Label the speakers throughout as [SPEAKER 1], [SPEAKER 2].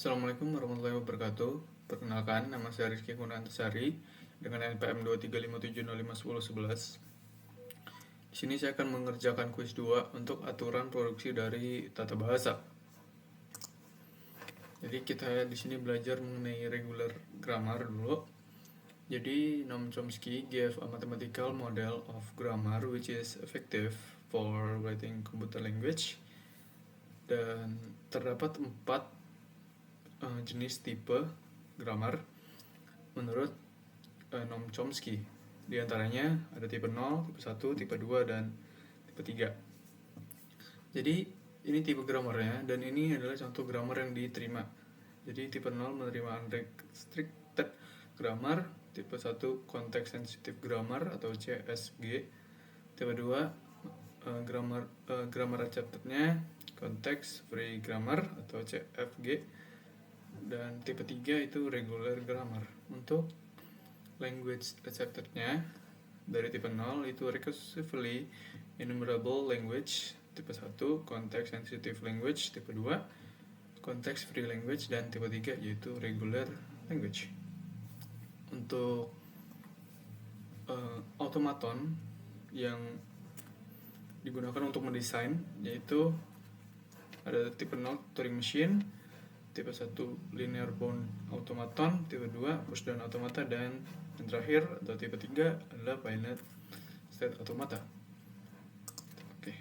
[SPEAKER 1] Assalamualaikum warahmatullahi wabarakatuh. Perkenalkan, nama saya Rizky Kunantasari dengan NPM 23570510111. Di sini saya akan mengerjakan kuis 2 untuk aturan produksi dari tata bahasa. Jadi kita di sini belajar mengenai regular grammar dulu. Jadi Noam Chomsky gave a mathematical model of grammar which is effective for writing computer language. Dan terdapat 4 jenis tipe grammar menurut Noam Chomsky. Di antaranya ada tipe 0, tipe 1, tipe 2, dan tipe 3. Jadi ini tipe grammarnya, dan ini adalah contoh grammar yang diterima. Jadi tipe 0 menerima unrestricted grammar, tipe 1 context sensitive grammar atau CSG, tipe 2 grammar accepted-nya context free grammar atau CFG, dan tipe 3 itu regular grammar. Untuk language accepted-nya dari tipe 0 itu recursively enumerable language, tipe 1 context sensitive language, tipe 2 context free language, dan tipe 3 yaitu regular language. Untuk automaton yang digunakan untuk mendesain yaitu ada tipe 0 Turing machine, tipe 1 linear bound automaton, tipe 2 push down automata, dan yang terakhir atau tipe 3 adalah finite state automata. Oke.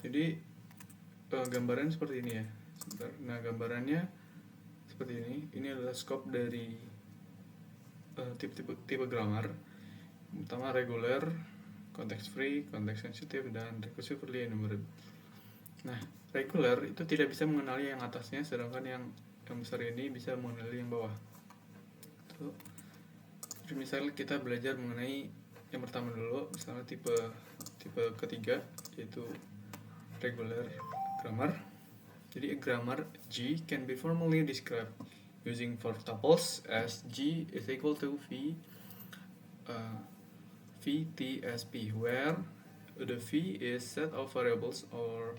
[SPEAKER 1] Jadi gambaran seperti ini ya. Sebentar. Nah, gambarannya seperti ini. Ini adalah scope dari tipe grammar. Pertama regular, context free, context sensitive, dan recursively enumerable. Nah, regular itu tidak bisa mengenali yang atasnya, sedangkan yang besar ini bisa mengenali yang bawah. Jadi misalnya kita belajar mengenai yang pertama dulu, misalnya tipe ketiga yaitu regular grammar. Jadi grammar G can be formally described using four tuples as G is equal to V T S P, where the V is set of variables or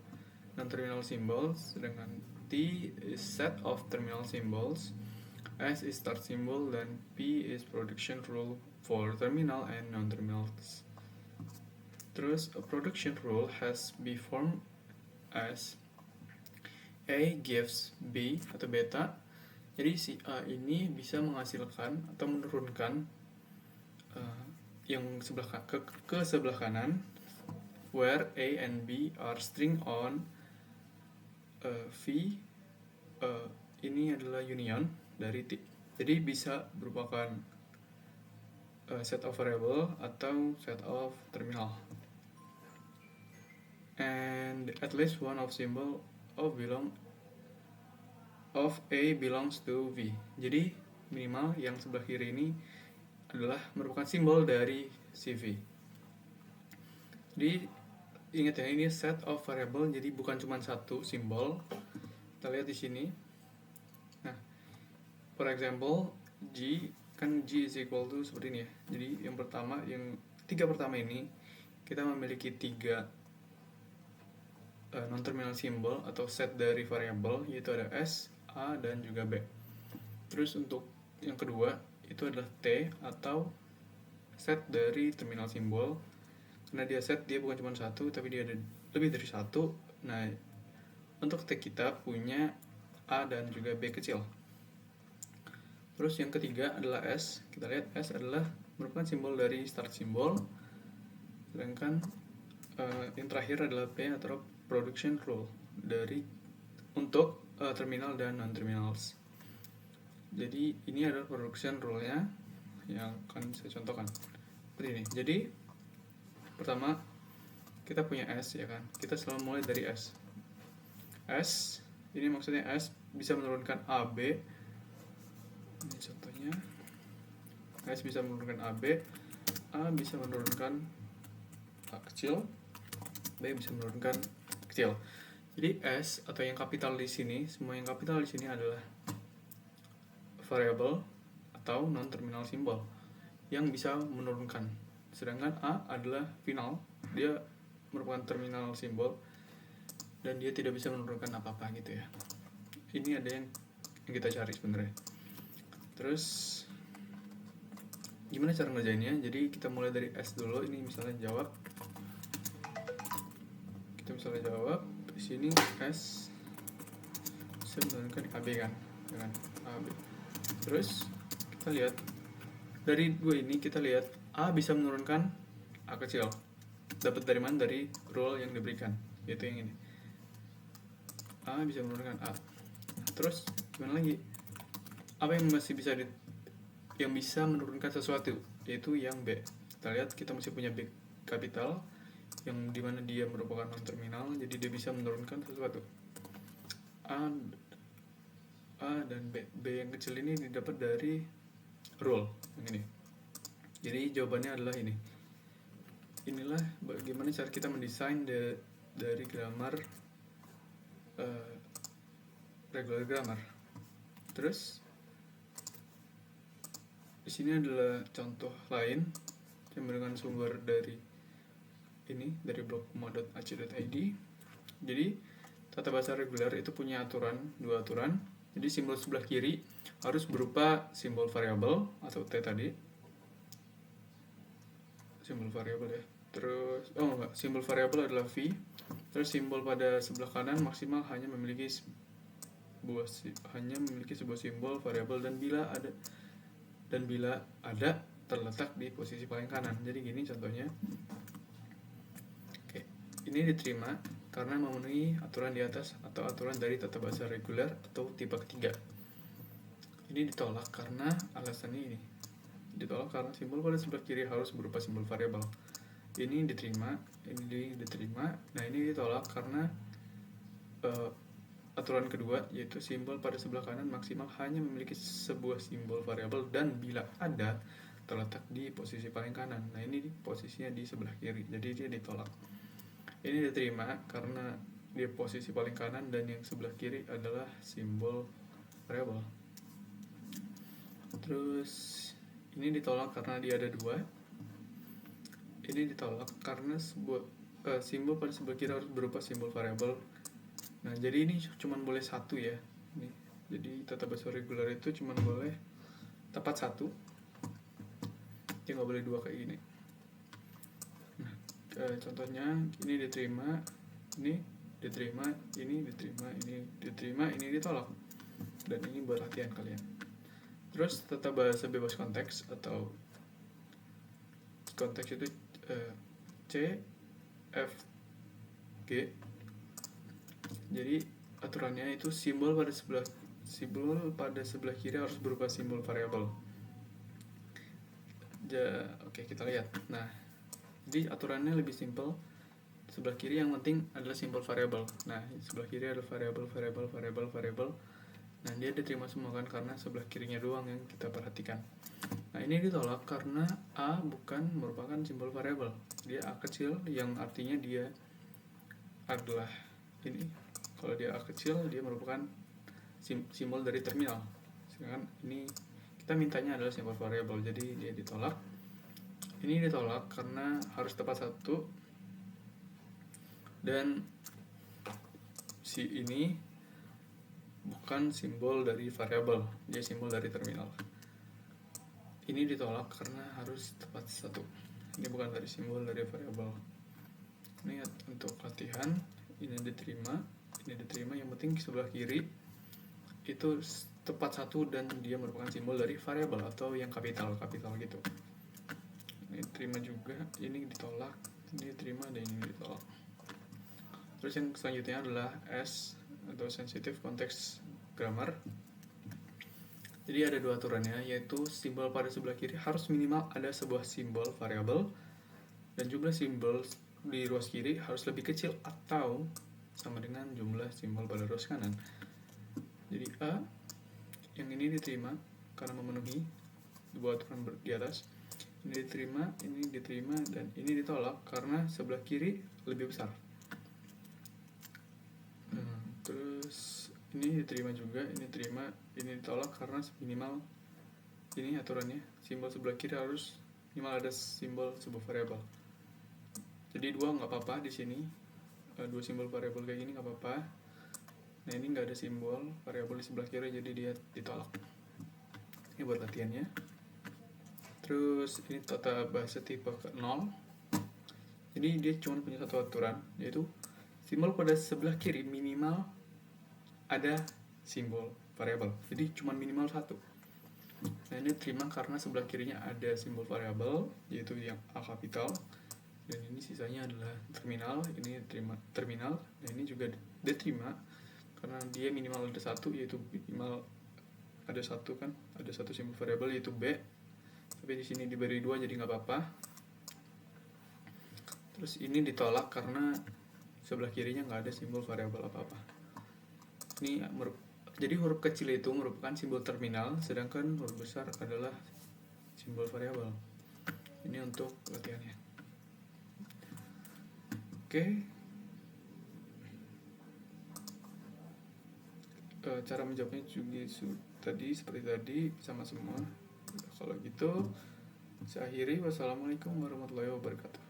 [SPEAKER 1] non-terminal symbols, sedangkan T is set of terminal symbols, S is start symbol, dan P is production rule for terminal and non-terminals. Terus a production rule has be formed as A gives B atau beta. Jadi si A ini bisa menghasilkan atau menurunkan yang ke sebelah kanan, where A and B are string on V. Ini adalah union dari T. Jadi bisa merupakan set of variable atau set of terminal. And at least one of symbol of A belongs to V. Jadi minimal yang sebelah kiri ini adalah merupakan simbol dari si V. Jadi ingat ya, ini set of variable, jadi bukan cuma satu simbol. Kita lihat di sini. Nah, for example, G is equal to seperti ini ya. Jadi yang pertama, yang tiga pertama ini kita memiliki 3 non-terminal symbol atau set dari variabel, yaitu ada S, A, dan juga B. Terus untuk yang kedua itu adalah T atau set dari terminal simbol. Karena dia set, dia bukan cuma satu, tapi dia ada lebih dari satu. Nah, untuk T kita punya A dan juga B kecil. Terus yang ketiga adalah S. Kita lihat S adalah merupakan simbol dari start symbol. Sedangkan yang terakhir adalah P atau production rule untuk terminal dan non-terminals. Jadi ini adalah production rule-nya yang akan saya contohkan seperti ini. Jadi pertama kita punya S ya kan. Kita selalu mulai dari S. S ini maksudnya S bisa menurunkan AB. Ini contohnya. S bisa menurunkan AB, A bisa menurunkan A kecil, B bisa menurunkan kecil. Jadi S atau yang kapital di sini, semua yang kapital di sini adalah variable atau non-terminal symbol yang bisa menurunkan. Sedangkan A adalah final, dia merupakan terminal symbol dan dia tidak bisa menurunkan apa-apa gitu ya. ini ada yang kita cari sebenarnya. Terus gimana cara ngerjainnya? Jadi kita mulai dari S dulu. Ini misalnya jawab, kita misalnya jawab di sini S bisa menurunkan AB kan, dengan AB. Terus kita lihat dari dua ini, kita lihat A bisa menurunkan A kecil. Dapat dari mana? Dari rule yang diberikan, yaitu yang ini. A bisa menurunkan A. Nah, terus gimana lagi? Apa yang masih bisa yang bisa menurunkan sesuatu, yaitu yang B. Kita lihat kita masih punya B kapital yang dimana dia merupakan non terminal, jadi dia bisa menurunkan sesuatu. A dan B. B yang kecil ini didapat dari rule yang ini. Jadi jawabannya adalah ini. Inilah bagaimana cara kita mendesain dari grammar regular grammar. Terus di sini adalah contoh lain yang menggunakan sumber dari ini, dari blog kuma.ac.id. Jadi tata bahasa reguler itu punya dua aturan. Jadi simbol sebelah kiri harus berupa simbol variabel atau T tadi. Simbol variabel ya. Terus simbol variabel adalah V. Terus simbol pada sebelah kanan maksimal hanya memiliki sebuah simbol variabel dan bila ada terletak di posisi paling kanan. Jadi gini contohnya. Oke, ini diterima karena memenuhi aturan di atas atau aturan dari tata bahasa reguler atau tipe ketiga. Ini ditolak karena alasannya ini. Ditolak karena simbol pada sebelah kiri harus berupa simbol variabel. Ini diterima, ini diterima. Nah, ini ditolak karena aturan kedua, yaitu simbol pada sebelah kanan maksimal hanya memiliki sebuah simbol variabel dan bila ada terletak di posisi paling kanan. Nah, ini posisinya di sebelah kiri, jadi dia ditolak. Ini diterima karena di posisi paling kanan dan yang sebelah kiri adalah simbol variabel. Terus ini ditolak karena dia ada dua. Ini ditolak karena simbol pada sebelah kiri harus berupa simbol variabel. Nah, jadi ini cuma boleh satu ya. Nih, jadi tata bahasa reguler itu cuma boleh tepat satu. Dia nggak boleh dua kayak gini. Nah, contohnya ini diterima, ini diterima, ini diterima, ini diterima, ini ditolak. Dan ini buat latihan kalian. Terus tata bahasa bebas konteks atau konteks itu C, F, G. Jadi aturannya itu simbol pada sebelah kiri harus berupa simbol variabel. Oke, kita lihat. Nah, jadi aturannya lebih simpel. Sebelah kiri yang penting adalah simbol variabel. Nah, sebelah kiri ada variabel. Nah, dia diterima semua kan karena sebelah kirinya doang yang kita perhatikan. Nah, ini ditolak karena A bukan merupakan simbol variabel. Dia A kecil yang artinya dia adalah ini. Kalau dia A kecil, dia merupakan simbol dari terminal. Sedangkan ini kita mintanya adalah simbol variabel, jadi dia ditolak. Ini ditolak karena harus tepat satu. Dan si ini bukan simbol dari variabel, dia simbol dari terminal. Ini ditolak karena harus tepat satu. Ini bukan dari simbol dari variabel. Ini untuk latihan. Ini diterima, yang penting sebelah kiri itu tepat satu dan dia merupakan simbol dari variabel atau yang kapital gitu. Ini diterima juga, ini ditolak, ini diterima dan ini ditolak. Terus yang selanjutnya adalah S atau sensitive context grammar. Jadi ada dua aturannya, yaitu simbol pada sebelah kiri harus minimal ada sebuah simbol variabel dan jumlah simbol di ruas kiri harus lebih kecil atau sama dengan jumlah simbol pada ruas kanan. Jadi A yang ini diterima karena memenuhi dua aturan di atas. Ini diterima dan ini ditolak karena sebelah kiri lebih besar. Terus ini diterima juga, ini diterima, ini ditolak karena minimal ini aturannya simbol sebelah kiri harus minimal ada simbol sebuah variabel. Jadi dua nggak apa-apa di sini, dua simbol variabel kayak gini nggak apa-apa. Nah ini nggak ada simbol variabel di sebelah kiri, jadi dia ditolak. Ini buat latihannya. Terus ini tata bahasa tipe ke 0. Jadi dia cuma punya satu aturan, yaitu simbol pada sebelah kiri minimal ada simbol variabel. Jadi cuma minimal satu. Nah ini terima karena sebelah kirinya ada simbol variabel, yaitu yang A kapital. Dan ini sisanya adalah terminal. Ini terima terminal. Nah ini juga diterima karena dia minimal ada satu, yaitu minimal ada satu kan, ada satu simbol variabel yaitu B. Tapi di sini diberi 2 jadi nggak apa-apa. Terus ini ditolak karena sebelah kirinya nggak ada simbol variabel apa-apa. Ini jadi huruf kecil itu merupakan simbol terminal, sedangkan huruf besar adalah simbol variabel. Ini untuk latihannya. Oke. Cara menjawabnya juga tadi seperti tadi sama semua. Kalau gitu saya akhiri. Wassalamualaikum warahmatullahi wabarakatuh.